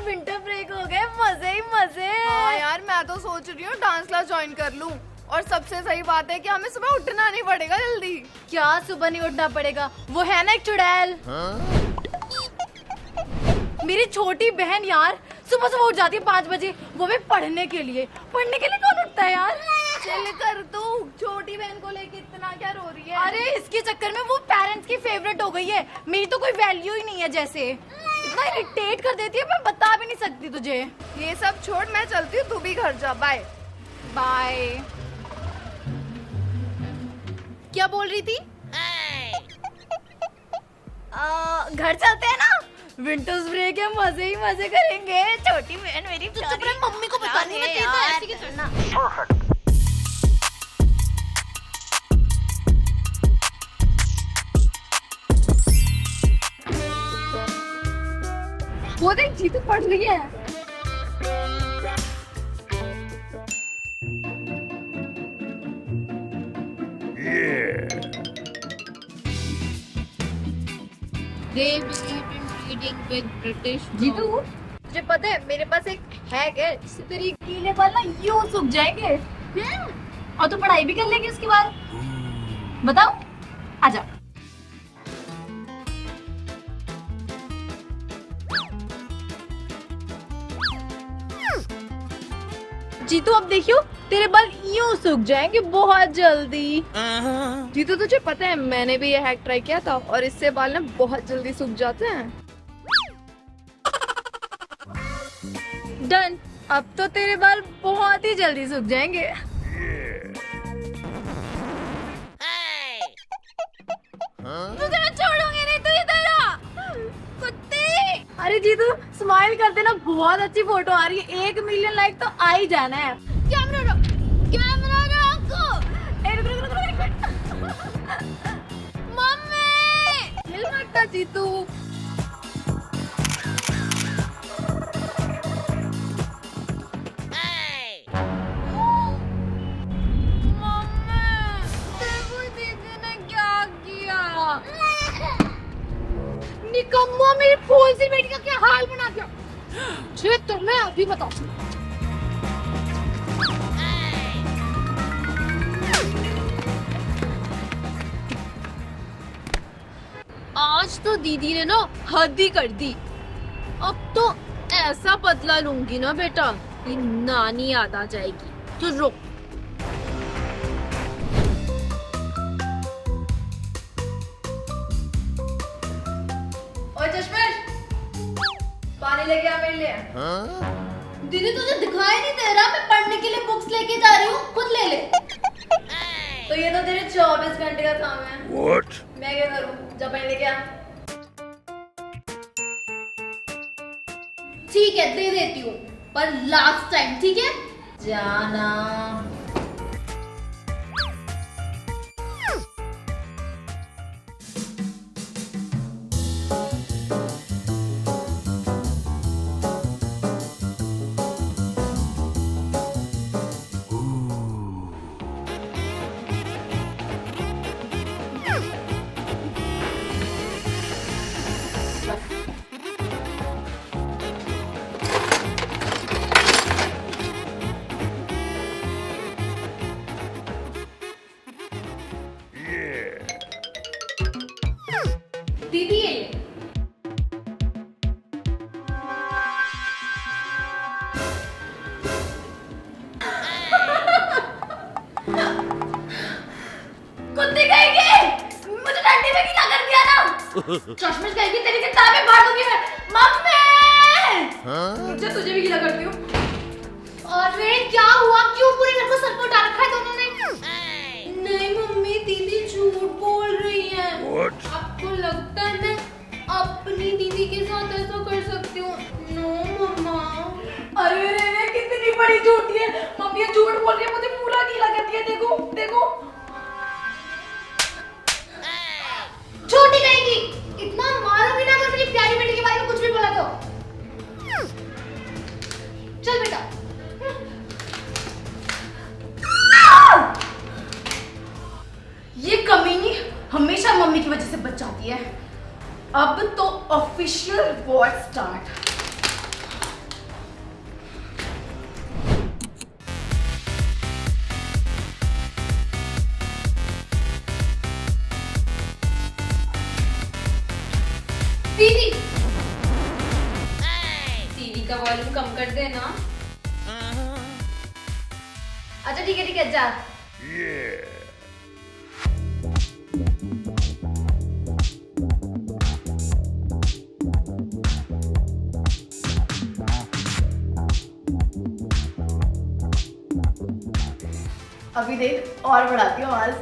Winter break हो गए, मजे ही मजे। हाँ यार, मैं तो सोच रही हूँ डांस क्लास ज्वाइन कर लूँ। और सबसे सही बात है कि हमें सुबह उठना नहीं पड़ेगा जल्दी। क्या सुबह नहीं उठना पड़ेगा? वो है ना एक चुड़ैल, मेरी छोटी बहन यार, सुबह सुबह उठ जाती है 5 बजे, वो भी पढ़ने के लिए। पढ़ने के लिए कौन उठता है यार? चल कर तू, छोटी बहन को लेके इतना क्या रो रही है? अरे इसके चक्कर में वो पेरेंट्स की फेवरेट हो गई है, मेरी तो कोई वैल्यू ही नहीं है। जैसे इतना इरिटेट कर देती है, मैं बता भी नहीं सकती तुझे। ये सब छोड़, मैं चलती हूँ, तू भी घर जा। Bye bye. क्या बोल रही थी? घर चलते हैं ना, विंटर्स ब्रेक है, मजे ही मजे करेंगे। छोटी बहन मेरी प्यारी, मम्मी को बतानी मत ऐसे क्यों करना। वो देख जीतू पढ़ रही है। They believe in reading with British. Jitu, तुझे पता है मेरे पास एक हैक है जिससे तेरी गीले बाल ना यूं सूख जाएंगे। और तू पढ़ाई भी कर लेगी उसके बाद। बताओ, आजा। जीतू अब देखियो, तेरे बाल यूं सूख जाएंगे बहुत जल्दी। जीतू, तुझे पता है मैंने भी ये हैक ट्राई किया था और इससे बाल ना बहुत जल्दी सूख जाते हैं। डन, अब तो तेरे बाल बहुत ही जल्दी सूख जाएंगे। तुझे मैं छोड़ूंगी नहीं, तू इधर आ कुत्ती। अरे जीतू स्माइल कर देना, बहुत अच्छी फोटो आ रही है। 1 मिलियन लाइक तो आ ही जाना है। कैमरा रखो। मम्मी हिल मत जीतू। निकम्मा, मेरी फूल सी बेटी का क्या हाल बना दिया। छे तो मैं अभी बताऊं। आज तो दीदी ने ना हद ही कर दी। अब तो ऐसा बदला लूंगी ना बेटा, ये नानी याद आ जाएगी। तो रुक। पानी लेके आ मेरे लिए। दीदी तुझे दिखाई नहीं दे रहा, मैं पढ़ने के लिए बुक्स लेके जा रही हूँ, खुद ले ले। तो ये तो तेरे 24 घंटे का काम है। What? मैं क्या करूँ? जा पानी लेके आ। ठीक है, दे देती हूँ, पर लास्ट टाइम, ठीक है? जाना। दीदी ये ले। कुत्ती कहेगी, मुझे ठंडी में गीला कर दिया ना। चश्मिश कहेगी, तेरी किताबें फाड़ दूंगी मैं। मम्मी, मुझे तुझे भी गीला करती हूँ। अरे क्या हुआ? क्यों पूरे घर को सर पर उठा रखा है दोनों ने? नहीं मम्मी, दीदी झूठ बोल रही है। आपको लगता है मैं अपनी दीदी के साथ ऐसा कर सकती हूँ? नो मम्मा। अरे रे कितनी बड़ी झूठी है। मम्मी ये झूठ बोल रही है, मुझे पूरा गीला कर दिया। देखो देखो। छोटी कहेगी, इतना मारोगी ना अगर मेरी प्यारी बेटी के बारे में कुछ भी बोला तो। चल बेटा। ये कमीनी हमेशा मम्मी की वजह से बच जाती है। अब तो ऑफिशियल रिपोर्ट स्टार्ट। दीदी टीवी का वॉल्यूम कम कर देना। अच्छा ठीक है जा। अभी देख और बढ़ाती हूँ आवाज।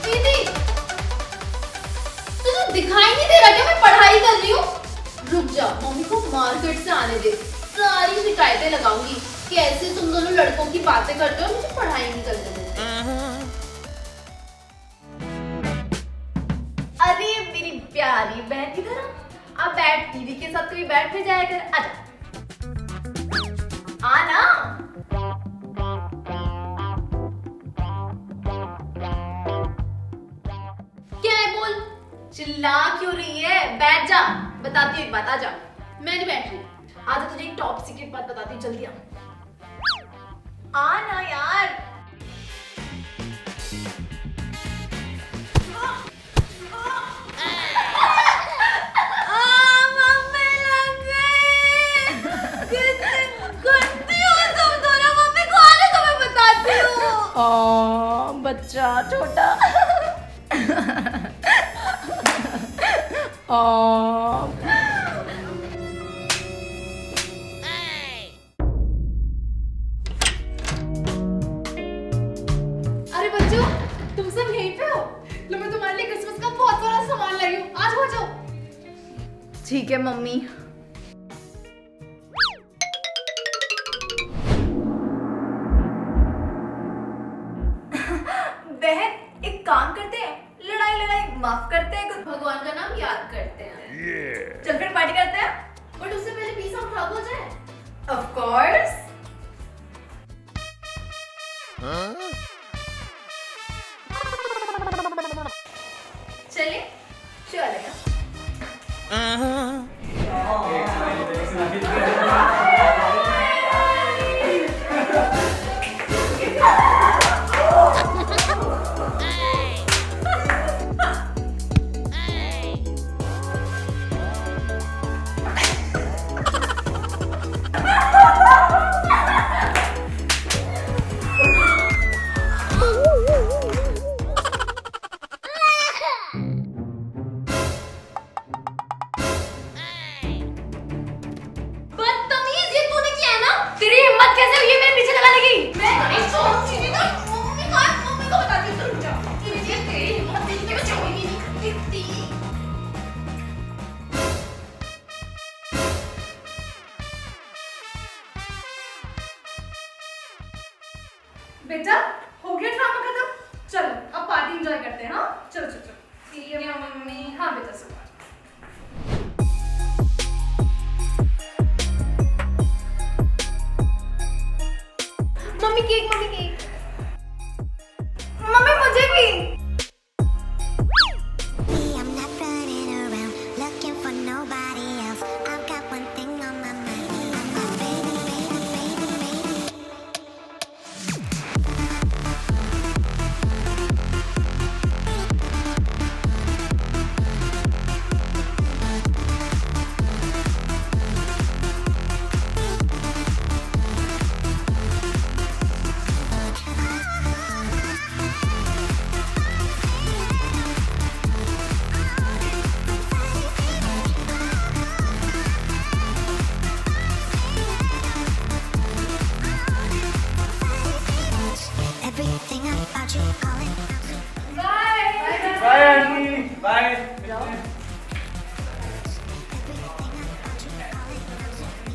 दीदी तुझे दिखाई नहीं दे रहा क्या मैं पढ़ाई कर रही हूँ? रुक जा, मम्मी को मार्केट से आने दे, सारी शिकायतें लगाऊंगी कि ऐसे तुम दोनों लड़कों की बातें करते हो, मुझे पढ़ाई नहीं करने देते। अरे मेरी प्यारी बहन इधर आ, अब बैठ, दीदी के साथ कभी बैठ में जाया कर, आजा आना। क्या है बोल, चिल्ला क्यों रही है? बैठ जा, बताती हूँ एक बात, आजा। मैं नहीं बैठ रही, आजा तुझे एक टॉप सीक्रेट बात बताती हूँ, जल्दी आ ना यार। मम्मी लग गई। कितनी गंदी हो तुम दोनों, मम्मी को आने तो मैं बताती हूँ। बच्चा छोटा अरे बच्चों तुम सब यहीं पे हो? लो मैं तुम्हारे लिए क्रिसमस का बहुत सारा सामान लाई हूँ, आज हो जाओ। ठीक है मम्मी। बहन एक काम करते हैं, लड़ाई लड़ाई माफ करते हैं, कुछ भगवान का नाम याद करते हैं। चल फिर पार्टी करते हैं, बट उससे पहले पीस आउट खराब हो जाए। Of course. चले चलेगा। बदतमीज, ये तूने किया है ना? तेरी हिम्मत कैसे हुई है मेरे पीछे लगाने की? मैं नहीं सोचती थी ना, मम्मी को बताती हूँ, रुक जा। तेरी हिम्मत देख के मैं छोड़ूंगी नहीं दिखती। बेटा हो गया ड्रामा खत्म, चलो अब पार्टी एंजॉय करते हैं। हाँ चलो चलो चलो। ठीक है मम्मी। हाँ बेटा सब। Mummy cake, mummy cake, mummy मुझे भी। I'm not running around looking for nobody else. I've got one thing on my mind. I'm my baby, baby, baby, baby. Everything about you calling out to bye bye aunty bye. everything about you calling out to me.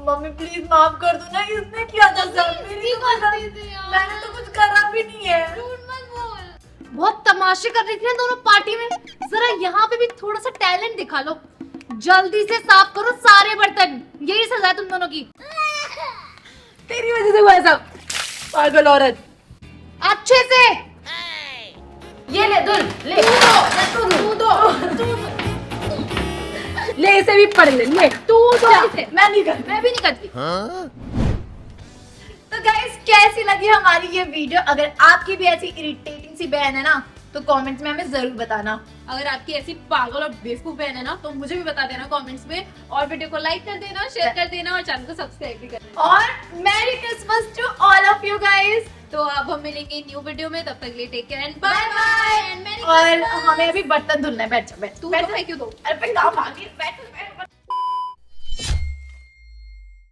Mummy please माफ कर दो ना, इसने किया था सब, मेरी गलती थी यार। मैंने तो कुछ करा भी नहीं है। बहुत तमाशे कर रही थी ना दोनों पार्टी में, जरा यहाँ पे भी थोड़ा सा टैलेंट दिखा लो। जल्दी से साफ करो सारे बर्तन, यही सजा है तुम दोनों की। वजह से हुआ है सब। पागल औरत। अच्छे से ये ले दुल ले तू दो ले इसे भी पढ़ ले, ले तू तो जा, इसे। मैं नहीं कर। मैं भी नहीं करती। तो गाइस कैसी लगी हमारी ये वीडियो? अगर आपकी भी ऐसी इरिटेटिंग सी बहन है ना तो कमेंट्स में हमें जरूर बताना। अगर आपकी ऐसी पागल और बेवकूफ बहन है ना तो मुझे भी बता देना कमेंट्स में, और वीडियो को लाइक कर देना, शेयर कर देना और चैनल को सब्सक्राइब भी कर देना। और merry Christmas to all of you guys. तो अब हम मिलेंगे न्यू वीडियो में, तब तक के लिए take care and bye bye and merry और हमें अभी बर्तन धुलना है। बैठ जा, बैठ तू बैठ तो क्यों दो अरे पे काम आ गई, बैठ बैठ।